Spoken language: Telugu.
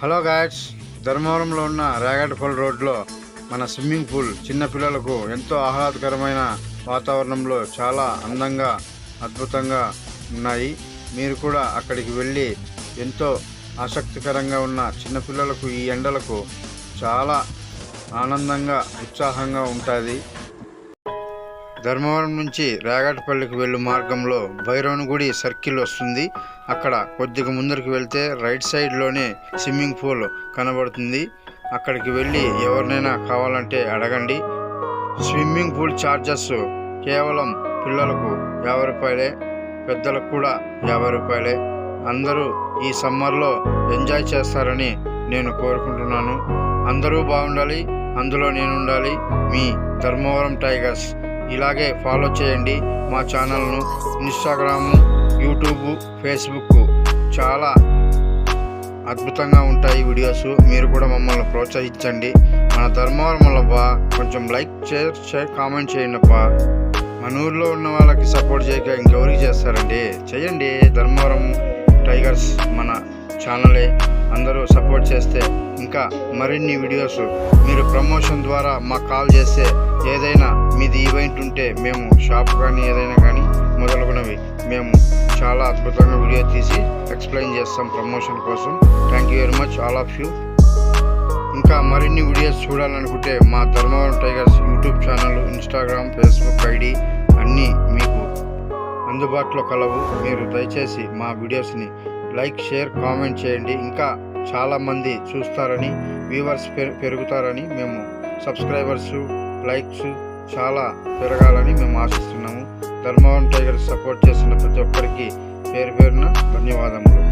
హలో గాయ్స్, ధర్మవరంలో ఉన్న రేగటపల్లి రోడ్లో మన స్విమ్మింగ్ పూల్ చిన్న పిల్లలకు ఎంతో ఆహ్లాదకరమైన వాతావరణంలో చాలా అందంగా అద్భుతంగా ఉన్నాయి. మీరు కూడా అక్కడికి వెళ్ళి ఎంతో ఆసక్తికరంగా ఉన్న చిన్నపిల్లలకు ఈ ఎండలకు చాలా ఆనందంగా ఉత్సాహంగా ఉంటుంది. ధర్మవరం నుంచి రేగటపల్లికి వెళ్ళు మార్గంలో భైరవన్ గుడి సర్కిల్ వస్తుంది. అక్కడ కొద్దిగా ముందరికి వెళ్తే రైట్ సైడ్లోనే స్విమ్మింగ్ పూల్ కనబడుతుంది. అక్కడికి వెళ్ళి ఎవరినైనా కావాలంటే అడగండి. స్విమ్మింగ్ పూల్ ఛార్జెస్ కేవలం పిల్లలకు 50 రూపాయలే, పెద్దలకు కూడా 50 రూపాయలే. అందరూ ఈ సమ్మర్లో ఎంజాయ్ చేస్తారని నేను కోరుకుంటున్నాను. అందరూ బాగుండాలి, అందులో నేను ఉండాలి. మీ ధర్మవరం టైగర్స్. ఇలాగే ఫాలో చేయండి మా ఛానల్ను. ఇన్స్టాగ్రాము, యూట్యూబ్, ఫేస్బుక్ చాలా అద్భుతంగా ఉంటాయి వీడియోస్. మీరు కూడా మమ్మల్ని ప్రోత్సహించండి. మన ధర్మవరంలో కొంచెం లైక్, షేర్, కామెంట్ చేయండి అప్ప. మన ఊర్లో ఉన్న వాళ్ళకి సపోర్ట్ చేయక ఇంకెవరికి చేస్తారండి? చేయండి. ధర్మవరం టైగర్స్ మన ఛానలే. అందరూ సపోర్ట్ చేస్తే ఇంకా మరిన్ని వీడియోస్ మీరు ప్రమోషన్ ద్వారా మాకు కాల్ చేస్తే ఏదైనా మీది ఈవెంట్ ఉంటే మేము షాప్ కానీ ఏదైనా కానీ మొదలుగునవి మేము చాలా అద్భుతంగా వీడియో తీసి ఎక్స్ప్లెయిన్ చేస్తాం ప్రమోషన్ కోసం. Thank you very much all of you. ఇంకా మరిన్ని వీడియోస్ చూడాలనుకుంటే మా Dharmavaram tigers YouTube channel, Instagram, Facebook ID అన్నీ మీకు అందుబాటులో కలవు. మీరు దయచేసి మా వీడియోస్ని లైక్, షేర్, కామెంట్ చేయండి. ఇంకా చాలామంది చూస్తారని, వ్యూవర్స్ పెరుగుతారని, మేము సబ్స్క్రైబర్స్, లైక్స్ చాలా పెరగాలని మేము ఆశిస్తున్నాము. ధర్మవరం టైగర్స్ సపోర్ట్ చేస్తున్న ప్రతి ఒక్కరికి పేరు పేరున ధన్యవాదములు.